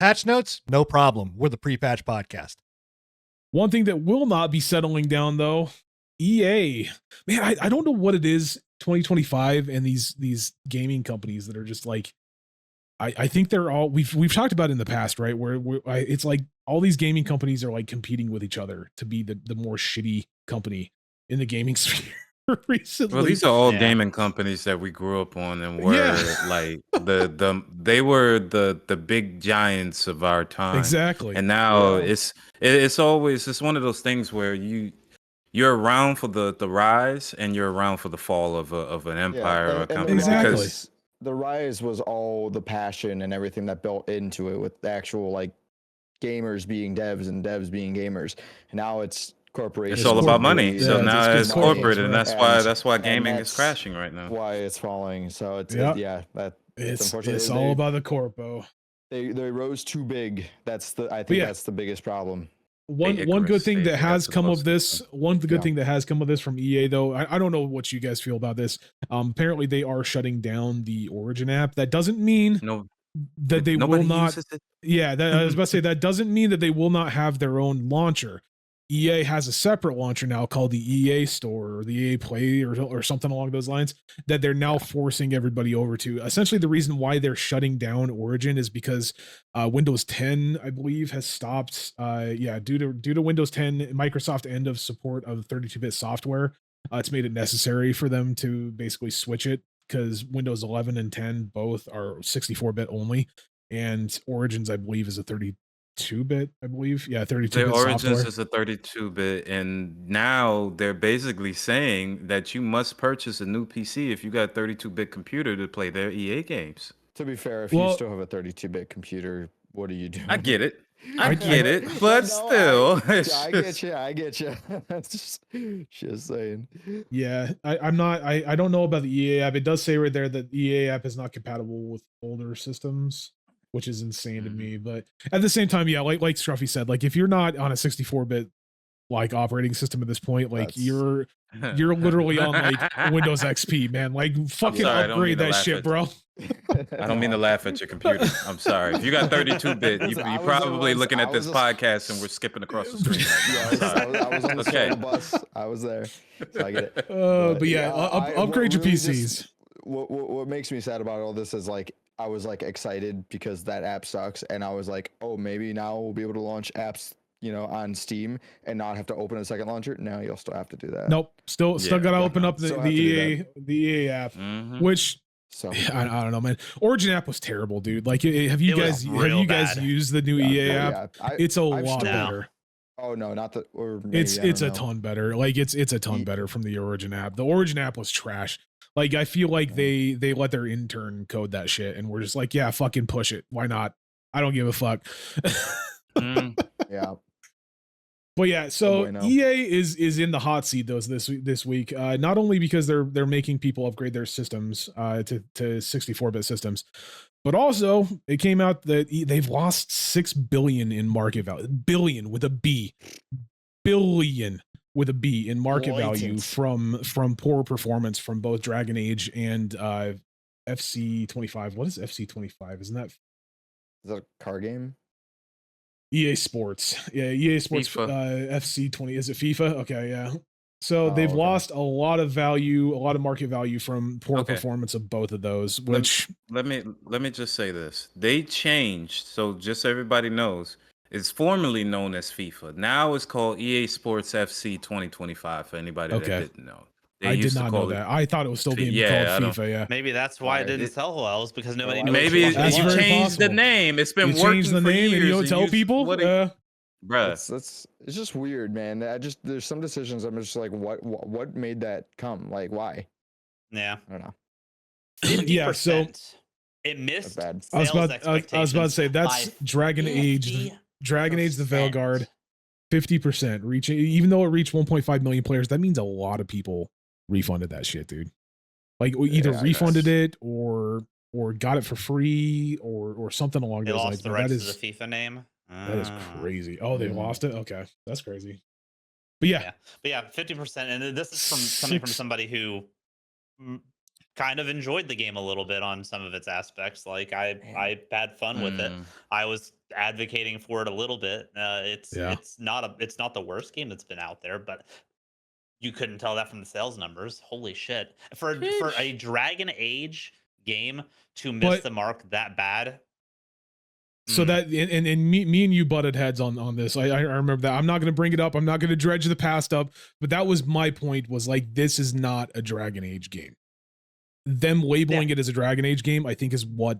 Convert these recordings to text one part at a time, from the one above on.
Patch notes, no problem. We're the pre-patch podcast. One thing that will not be settling down though, EA. Man, I don't know what it is 2025 and these gaming companies that are just like I think they're all we've talked about in the past, right? Where it's like all these gaming companies are like competing with each other to be the more shitty company in the gaming sphere recently. Well, these are all gaming companies that we grew up on and were like they were the big giants of our time. Exactly. And now it's one of those things where you're around for the rise and you're around for the fall of an empire or a company. Exactly. Because the rise was all the passion and everything that built into it, with the actual like gamers being devs and devs being gamers. And now it's corporations. It's all about money. So now it's corporate, and right? that's why gaming is crashing right now. Why it's falling. So it's it's all about the corpo. They rose too big. That's the biggest problem. One good thing that has come of this, thing that has come of this from EA though, I don't know what you guys feel about this. Apparently they are shutting down the Origin app. That doesn't mean that they will not. Yeah, I was about to say that doesn't mean that they will not have their own launcher. EA has a separate launcher now called the EA Store or the EA Play or something along those lines that they're now forcing everybody over to. Essentially, the reason why they're shutting down Origin is because Windows 10, I believe, has stopped. Due to Windows 10, Microsoft end of support of 32-bit software, it's made it necessary for them to basically switch it because Windows 11 and 10 both are 64-bit only, and Origins, I believe, is a 32-bit, I believe. Yeah, 32-bit The Origins software. is a 32-bit, and now they're basically saying that you must purchase a new PC if you got a 32-bit computer to play their EA games. To be fair, if you still have a 32-bit computer, what are you doing? I get it. I get it, but still. I get you. Just saying. Yeah, I don't know about the EA app. It does say right there that the EA app is not compatible with older systems, which is insane to me. But at the same time, yeah, like Scruffy said, like if you're not on a 64-bit like operating system at this point, like you're literally on like Windows XP, man. Like fucking upgrade that shit, bro. I don't mean to laugh at your computer. I'm sorry. If you got 32-bit, you're probably looking at this podcast and we're skipping across the screen. I was on the bus. I was there. So I get it. But yeah, upgrade your PCs. What makes me sad about all this is like I was like excited because that app sucks, and I was like, oh, maybe now we'll be able to launch apps, on Steam and not have to open a second launcher. No, you'll still have to do that. Nope. Still gotta open up the EA app, which I don't know, man. Origin app was terrible, dude. Like, have you guys used the new EA app? It's a lot better. Oh no, not the. Or maybe, it's a ton better. Like it's a ton better from the Origin app. The Origin app was trash. Like I feel like they let their intern code that shit, and we're just like, yeah, fucking push it. Why not? I don't give a fuck. Yeah. But yeah, so EA is in the hot seat this week. Not only because they're making people upgrade their systems to 64-bit systems, but also it came out that they've lost $6 billion in market value. Billion with a B. Billion with a B in market value from poor performance from both Dragon Age and FC25. What is FC25? Is that a car game? EA Sports. Yeah, EA Sports FC20. Is it FIFA? Okay, yeah. So they've lost a lot of value, a lot of market value from poor performance of both of those, which let me just say this. They changed, so just so everybody knows, it's formerly known as FIFA. Now it's called EA Sports FC 2025 for anybody that didn't know. I did not know that. I thought it was still being called FIFA. Yeah, maybe that's why it didn't sell well. Is because nobody knew. Maybe you changed the name. It's been working the for name years. And you don't tell people, bruh. It's just weird, man. There's some decisions I'm just like, what made that come? Like, why? Yeah, I don't know. 50%. Yeah, so it missed. I was about to say that's Dragon Age. Dragon Age the Veilguard, 50% reaching. Even though it reached 1.5 million players, that means a lot of people refunded that shit, dude. Like either refunded it or got it for free or something along those lines. They lost the rights to the FIFA name. That is crazy. Oh, they lost it? Okay, that's crazy. But yeah, 50%. And this is coming from somebody who kind of enjoyed the game a little bit on some of its aspects. Like I had fun with it. Mm. I was advocating for it a little bit. Yeah. It's not the worst game that's been out there, but you couldn't tell that from the sales numbers. Holy shit. For a Sheesh. Dragon Age game to miss But the mark that bad. so that and me and you butted heads on this. I remember that. I'm not going to bring it up. I'm not going to dredge the past up, but that was my point, was like, this is not a Dragon Age game. Them labeling it as a Dragon Age game, I think, is what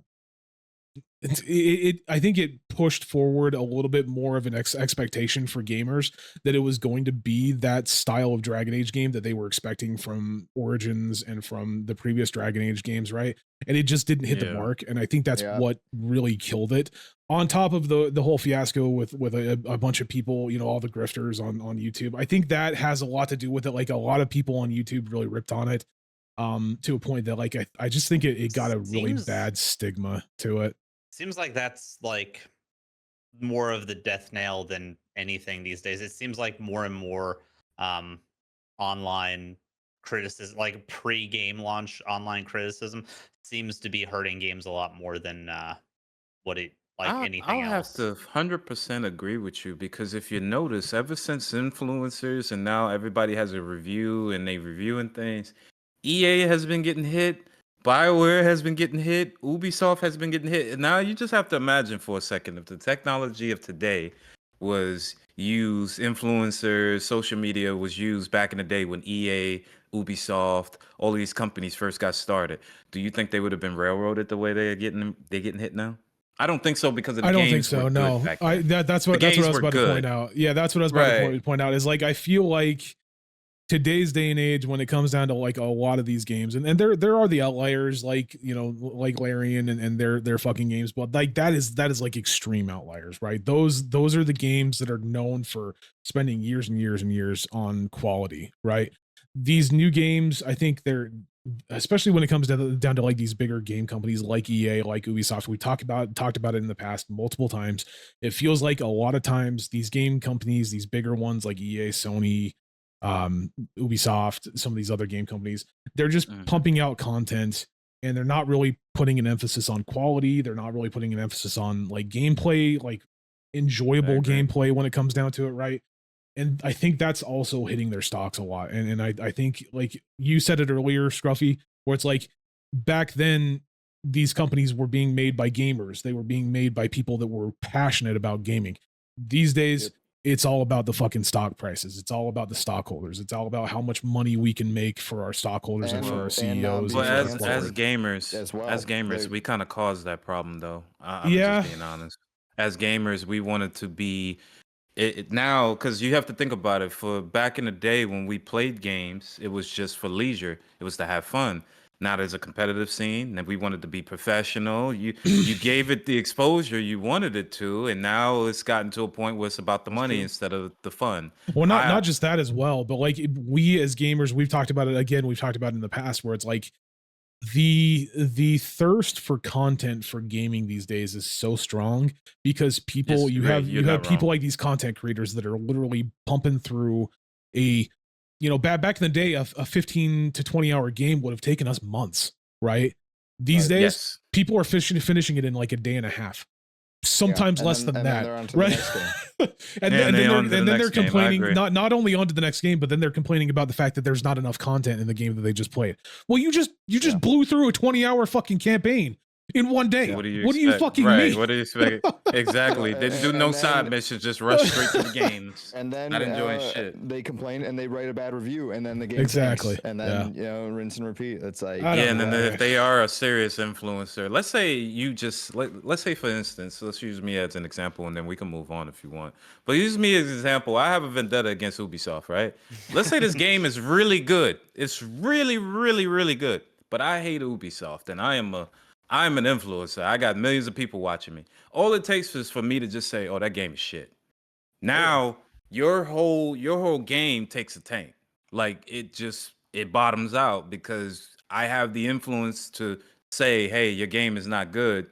I think it pushed forward a little bit more of an expectation for gamers that it was going to be that style of Dragon Age game that they were expecting from Origins and from the previous Dragon Age games, right? And it just didn't hit the mark, and I think that's what really killed it. On top of the whole fiasco with a bunch of people, you know, all the grifters on YouTube, I think that has a lot to do with it. Like, a lot of people on YouTube really ripped on it, to a point that, like, I just think it got a really bad stigma to it. Seems like that's like more of the death nail than anything these days. It seems like more and more online criticism, like pre-game launch online criticism, seems to be hurting games a lot more than anything I'll else. have to 100% agree with you, because if you notice, ever since influencers and now everybody has a review and they reviewing things, EA has been getting hit. Bioware has been getting hit. Ubisoft has been getting hit. And now you just have to imagine for a second, if the technology of today was used, influencers, social media was used back in the day when EA, Ubisoft, all these companies first got started, do you think they would have been railroaded the way they're getting hit now? I don't think so, because of the I don't games think so. were good No, back then. that's what I was about to point out. Yeah, that's what I was about to point out. Is like, I feel like today's day and age, when it comes down to like a lot of these games, and there are the outliers, like, you know, like Larian and their fucking games, but like that is like extreme outliers, right? Those are the games that are known for spending years and years and years on quality, right? These new games, I think they're, especially when it comes down to like these bigger game companies like EA, like Ubisoft, we talked about it in the past multiple times. It feels like a lot of times these game companies, these bigger ones like EA, Sony, Ubisoft, some of these other game companies, they're just pumping out content, and they're not really putting an emphasis on quality. They're not really putting an emphasis on like gameplay, like enjoyable gameplay when it comes down to it, right? And I think that's also hitting their stocks a lot. And I think, like you said it earlier, Scruffy, where it's like, back then these companies were being made by gamers. They were being made by people that were passionate about gaming. These days, it's all about the fucking stock prices. It's all about the stockholders. It's all about how much money we can make for our stockholders and for our CEOs. But as gamers, we kind of caused that problem, though. I'm just being honest. As gamers, we wanted to be now, because you have to think about it. For back in the day when we played games, it was just for leisure. It was to have fun. Now there's a competitive scene, and we wanted to be professional. You gave it the exposure you wanted it to, and now it's gotten to a point where it's about the money instead of the fun. Well, not just that as well, but like, we as gamers, we've talked about it again. We've talked about it in the past, where it's like the thirst for content for gaming these days is so strong, because people, you have people like these content creators that are literally pumping through a, you know, back in the day, a 15 to 20 hour game would have taken us months, right? These days, people are finishing it in like a day and a half, sometimes less than that, right? and then they're complaining, not only onto the next game, but then they're complaining about the fact that there's not enough content in the game that they just played. Well, you just blew through a 20-hour fucking campaign in one day. What do you fucking mean? What do you expect? Exactly. They do no side missions, just rush straight to the games. And then not enjoying shit. They complain and they write a bad review, and then the game exactly. tanks, and then you know, rinse and repeat. It's like and then if they are a serious influencer, let's say you just let's say, for instance, let's use me as an example, and then we can move on if you want. But use me as an example. I have a vendetta against Ubisoft, right? Let's say this game is really good. It's really, really, really good. But I hate Ubisoft, and I'm an influencer. I got millions of people watching me. All it takes is for me to just say, "Oh, that game is shit." Now your whole game takes a tank. Like, it bottoms out, because I have the influence to say, "Hey, your game is not good,"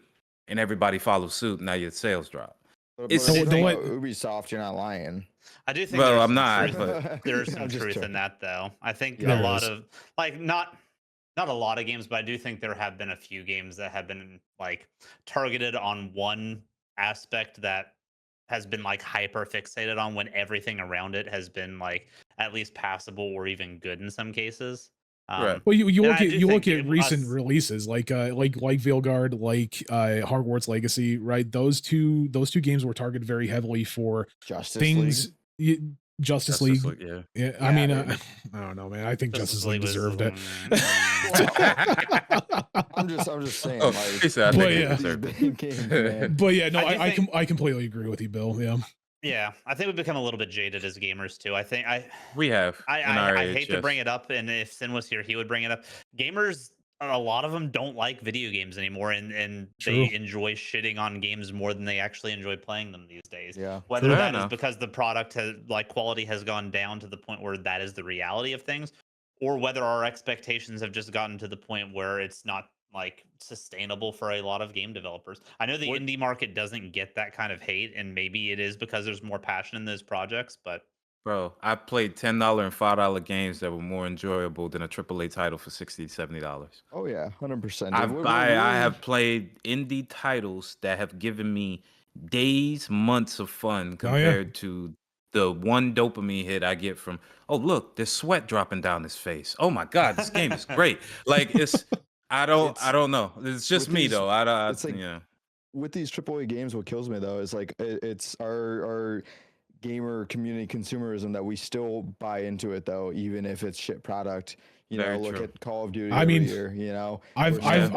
and everybody follows suit. Now your sales drop. But Ubisoft, you're not lying. I do think. Well, I'm not. But there's some truth in that, though. I think a lot of, like, not not a lot of games, but I do think there have been a few games that have been like targeted on one aspect that has been like hyper fixated on when everything around it has been like at least passable or even good in some cases. Right. Well, you and look I at do you think look at recent us- releases like Veilguard, like Hogwarts Legacy, right? Those two games were targeted very heavily for Justice things. League. Justice League. yeah. Yeah, I Yeah, mean, I mean- I don't know, man. I think Justice League was, deserved it. I'm just saying, Oh, like, he said, I But think yeah. he deserved it. big games, man. But yeah, no, I do I think- I completely agree with you, Bill. Yeah. Yeah, I think we've become a little bit jaded as gamers too. I think We have. I in our age, hate to yes. bring it up, and if Sin was here, he would bring it up. Gamers, a lot of them don't like video games anymore, and True. they enjoy shitting on games more than they actually enjoy playing them these days. Yeah. Whether Fair that is enough. because the product has quality has gone down to the point where that is the reality of things, or whether our expectations have just gotten to the point where it's not like sustainable for a lot of game developers. I know the What- indie market doesn't get that kind of hate, and maybe it is because there's more passion in those projects, but Bro, I played $10 and $5 games that were more enjoyable than a AAA title for $60, $70. Oh yeah, 100%. I have played indie titles that have given me days, months of fun compared to the one dopamine hit I get from, oh look, there's sweat dropping down his face. Oh my God, this game is great. Like I don't know. It's just with me these- though. it's like- yeah. with these AAA games, what kills me though is like it's our gamer community consumerism that we still buy into it though, even if it's shit product. You Very know, look true. at Call of Duty I every mean, year. You know, I've we're still buying that,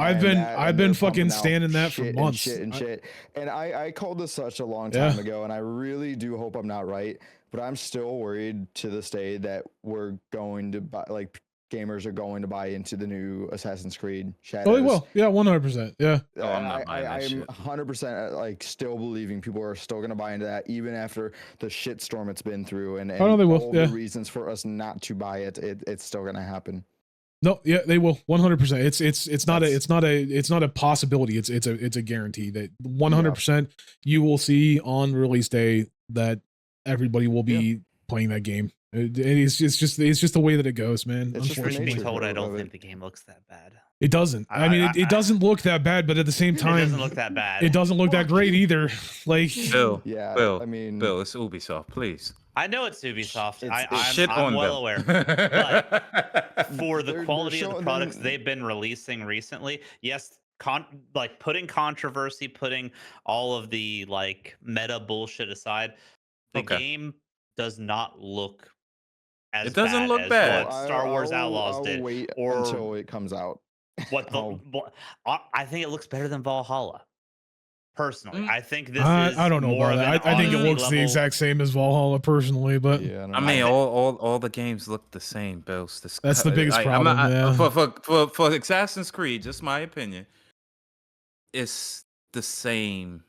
I've and been they're fucking pumping out standing that for shit months. and shit. And I called this such a long Yeah. time ago, and I really do hope I'm not right. But I'm still worried to this day that we're going to buy, like, gamers are going to buy into the new Assassin's Creed Shadows. Oh, they will. Yeah, 100%. Yeah. Oh, I'm not buying that I'm shit. 100% like still believing people are still going to buy into that even after the shitstorm it's been through and Oh, no, they will, all yeah. the reasons for us not to buy it. It's still going to happen. No, yeah, they will 100%. It's not a possibility. It's a guarantee that 100% you will see on release day that everybody will be playing that game. It's just the way that it goes, man. It's just the truth be nature Unfortunately, told, I of don't it. think the game looks that bad. it doesn't. I mean, it doesn't look that bad, but at the same It time, doesn't look that bad. it doesn't look that great either. Like, Bill, Yeah, Bill, I mean, Bill, it's Ubisoft, please. I know it's Ubisoft. It's- Shit I'm on well them. aware. For the They're quality of the showing products them- they've been releasing recently, yes, like putting controversy, putting all of the like meta bullshit aside, the Okay. game does not look as It doesn't bad look as bad. what Star Wars Outlaws I'll did. wait or until it comes out. what the Oh. I think it looks better than Valhalla. Personally, Mm. I think this is I don't know more about of that. an I think it Odyssey looks the level- exact same as Valhalla personally, but Yeah, I mean, I thi- all the games look the same, Bill. That's the biggest problem, yeah. For Assassin's Creed, just my opinion, it's the same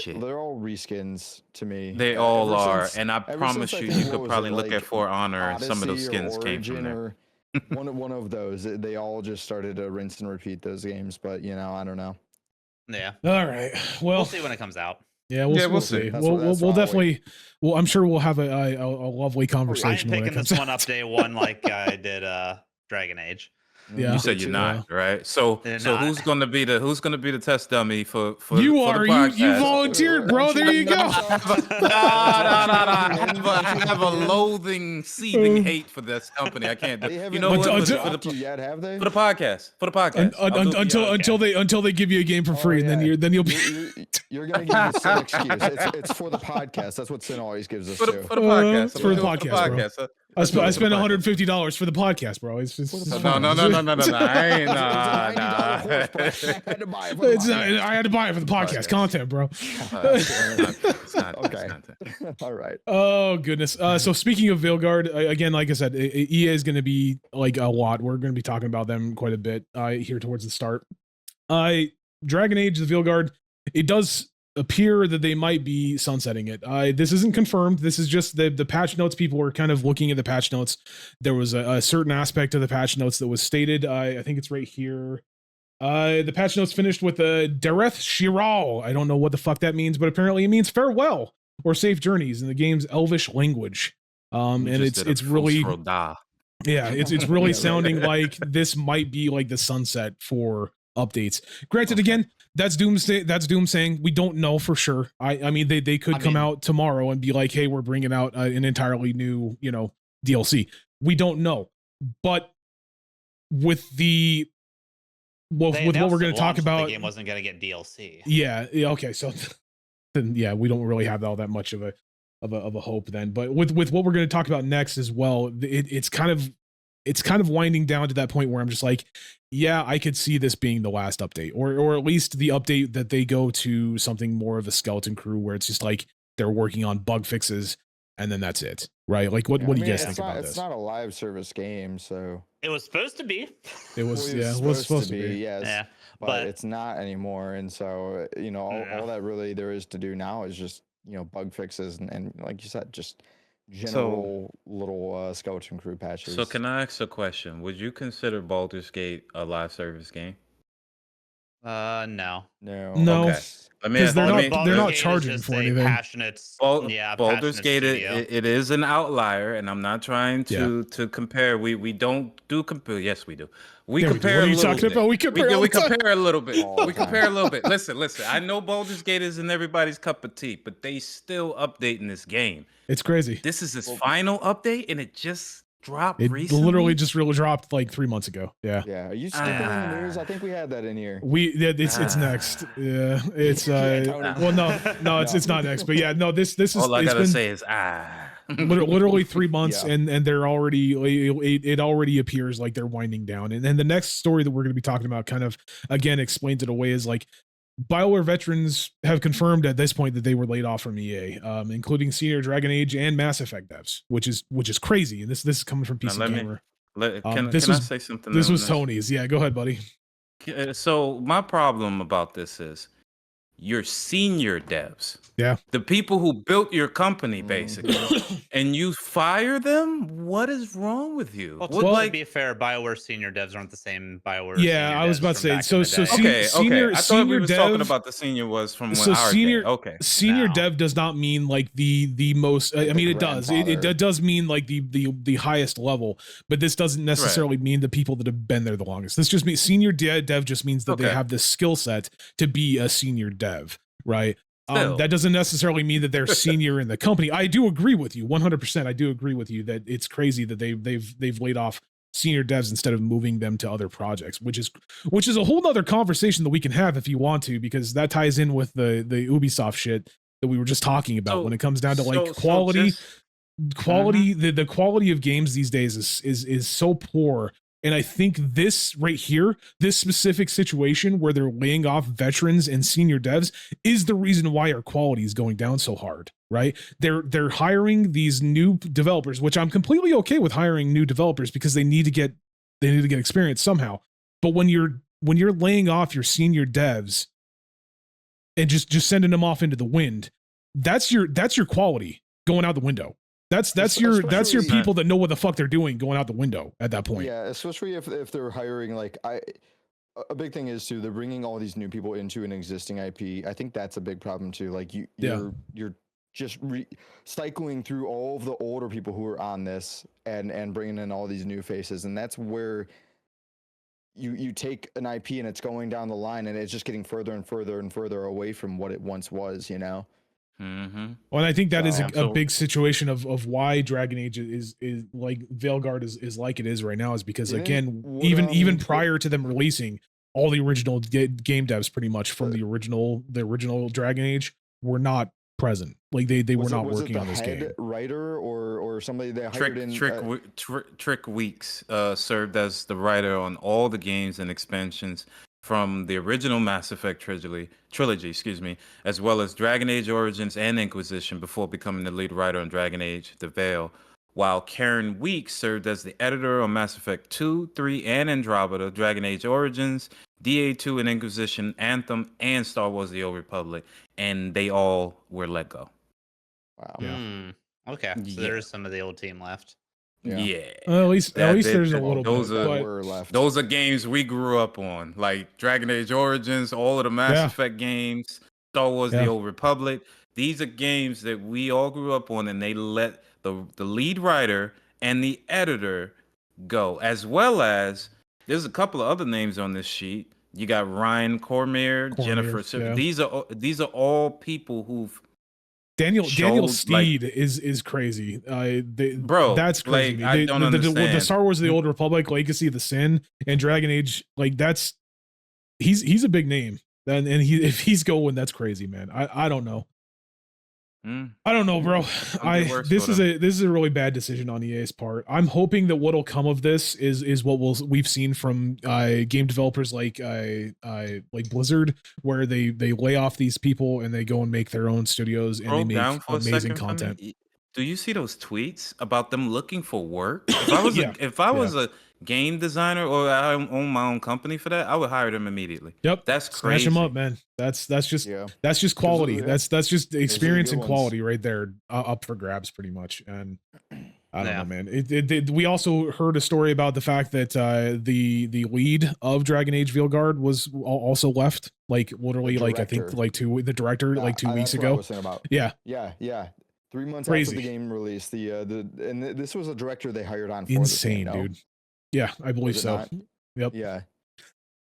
shit. they're all reskins to me. They Uh, all ever are, since- and I ever promise since I you, think, you what could was probably it, look like, at For Honor, and some of those Odyssey or skins came from Origin there. or one of those. They all just started to rinse and repeat those games, but you know, I don't know. Yeah, all right. we'll Well, see when it comes out. yeah, Yeah, we'll we'll see. see. That's We'll what- that's we'll why I'll definitely. Well, I'm sure we'll have a lovely I ain't conversation when it picking comes this out. one up day one like I did Dragon Age. Yeah. You said you're not, right? So They're so not. who's gonna be the test dummy for You for are the you podcast? volunteered, bro. There you go. I have a loathing, seething hate for this company. I can't do. They haven't You know But what? until- dropped you yet, have they? For the podcast. For the podcast. I'll do- Until they give you a game for Oh, free, and yeah. then you'll be. You're gonna give us an excuse. It's for the podcast. That's what Sin always gives us for the too. podcast. It's for the podcast, bro. I spent $150 for the podcast, bro. It's No, fine. no. I ain't It was a nah. $90 horse, but I had to buy it for the It's not, podcast. I had to buy it for the podcast content, bro. It's not Okay. content. All right. Oh goodness. So speaking of Veilguard, again, like I said, EA is going to be like a lot. We're going to be talking about them quite a bit here towards the start. Dragon Age, the Veilguard, it does appear that they might be sunsetting it. This isn't confirmed. This is just the patch notes. People were kind of looking at the patch notes. There was a certain aspect of the patch notes that was stated. I think it's right here. The patch notes finished with Dareth Shiral. I don't know what the fuck that means, but apparently it means farewell or safe journeys in the game's Elvish language. And it's really Yeah, it's really sounding like this might be like the sunset for updates. Granted, again, that's Doom saying we don't know for sure. I mean they could come out tomorrow and be like, hey, we're bringing out an entirely new DLC. We don't know, but with what we're going to talk about, the game wasn't going to get DLC. Yeah. Okay. So then, yeah, we don't really have all that much of a hope then. But with what we're going to talk about next as well, it's kind of winding down to that point where I'm just like, yeah, I could see this being the last update, or at least the update that they go to something more of a skeleton crew where it's just like they're working on bug fixes and then that's it, right? Like, what do you guys think about this? It's not a live service game, so it was supposed to be. It was supposed to be. Yes, yeah, but it's not anymore. And so all that really there is to do now is just bug fixes and like you said, just general little skeleton crew patches. So can I ask a question? Would you consider Baldur's Gate a live service game? No. Okay. Because they're not charging for anything. Baldur's Gate, it is an outlier, and I'm not trying to compare. We don't do compare. Yes, we do. We compare. What are you talking about? We compare. We compare a little bit. We compare a little bit. Listen. I know Baldur's Gate isn't everybody's cup of tea, but they still updating this game. It's crazy. This is his final update, and it just dropped recently. Literally just really dropped like 3 months ago. Yeah. Are you skipping the news? I think we had that in here. It's next. Yeah. It's well no, it's not next. But yeah, no, this is all I gotta say is literally 3 months and they're already it already appears like they're winding down. And then the next story that we're gonna be talking about kind of again explains it away is like Bioware veterans have confirmed at this point that they were laid off from EA, including senior Dragon Age and Mass Effect devs, which is crazy. And this is coming from PC Gamer. Can I say something? This was Tony's. Yeah, go ahead, buddy. So my problem about this is your senior devs. Yeah. The people who built your company, basically, and you fire them? What is wrong with you? Well, to be fair, Bioware senior devs aren't the same Bioware. Yeah, I was about to say. So senior. I thought we were dev, talking about the senior was from so our senior. day. Okay. Senior dev does not mean like the most. I mean, it does. It does mean like the highest level, but this doesn't necessarily mean the people that have been there the longest. This just means senior dev just means that they have the skill set to be a senior dev, right? That doesn't necessarily mean that they're senior in the company. I do agree with you 100%. I do agree with you that it's crazy that they've laid off senior devs instead of moving them to other projects, which is a whole nother conversation that we can have if you want to, because that ties in with the Ubisoft shit that we were just talking about when it comes down to like quality. The quality of games these days is so poor. And I think this right here, this specific situation where they're laying off veterans and senior devs is the reason why our quality is going down so hard, right? They're hiring these new developers, which I'm completely okay with hiring new developers because they need to get experience somehow. But when you're laying off your senior devs and just sending them off into the wind, that's your quality going out the window. That's your people that know what the fuck they're doing going out the window at that point. Yeah, especially if they're hiring a big thing is too, they're bringing all these new people into an existing IP. I think that's a big problem too. Like you're just cycling through all of the older people who are on this and bringing in all these new faces, and that's where you take an IP and it's going down the line and it's just getting further and further and further away from what it once was, Mm-hmm. Well, and I think that is a big situation of why Dragon Age is like Veilguard is like it is right now, is because again, even prior to them releasing, all the original game devs pretty much from the original Dragon Age were not present. Like they were not working on this game. Writer or somebody they hired Trick Weeks served as the writer on all the games and expansions from the original Mass Effect trilogy, as well as Dragon Age Origins and Inquisition before becoming the lead writer on Dragon Age: The Veil, while Karen Weeks served as the editor on Mass Effect 2, 3, and Andromeda, Dragon Age Origins, DA2 and Inquisition, Anthem, and Star Wars: The Old Republic, and they all were let go. Wow. Yeah. Okay, so there is some of the old team left. Yeah. Well, at least there's a little bit. Those are games we grew up on, like Dragon Age Origins, all of the Mass Effect games, Star Wars: The Old Republic. These are games that we all grew up on, and they let the lead writer and the editor go, as well as there's a couple of other names on this sheet. You got Ryan Cormier, Jennifer. yeah. These are all people who've Daniel showed, Steed is crazy. Bro, that's crazy. like, I don't understand. The Star Wars of the Old Republic, Legacy of the Sin, and Dragon Age, like that's he's a big name. And if he's going, that's crazy, man. I don't know. I don't know, bro. This is a really bad decision on EA's part. I'm hoping that what'll come of this is what we've seen from game developers like Blizzard, where they lay off these people and they go and make their own studios and they make amazing content. Do you see those tweets about them looking for work? If I was a game designer or I own my own company for that, I would hire them immediately. Yep, that's crazy. Smash them up, man. That's just quality. That's just experience and quality right there, up for grabs, pretty much. And I don't know, man. We also heard a story about the fact that the lead of Dragon Age Veilguard was also left, like literally, like I think the director like 2 weeks ago. Yeah. 3 months after the game released, and this was a director they hired on for insane, this game, dude. Yeah, I believe so. Not? Yep. Yeah.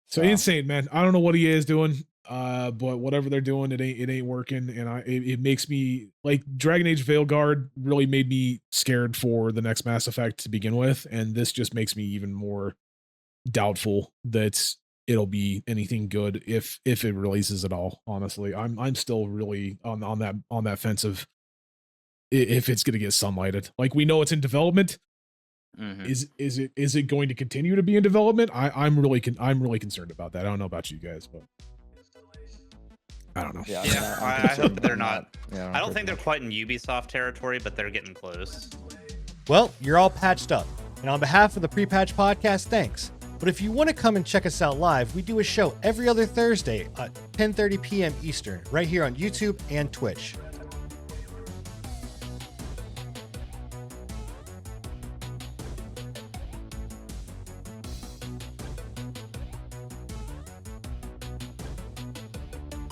So insane, man. I don't know what EA is doing, but whatever they're doing, it ain't working, and it makes me like Dragon Age Veilguard really made me scared for the next Mass Effect to begin with, and this just makes me even more doubtful that it'll be anything good if it releases at all. Honestly, I'm still really on that fence of if it's going to get sunlighted. Like, we know it's in development. Is it going to continue to be in development? I'm really concerned about that. I don't know about you guys, but I don't know. I hope they're not. I don't think they're quite in Ubisoft territory, but they're getting close. Well, you're all patched up, and on behalf of the Pre-Patch Podcast, thanks. But if you want to come and check us out live, we do a show every other Thursday at 10:30 p.m. Eastern, right here on YouTube and Twitch.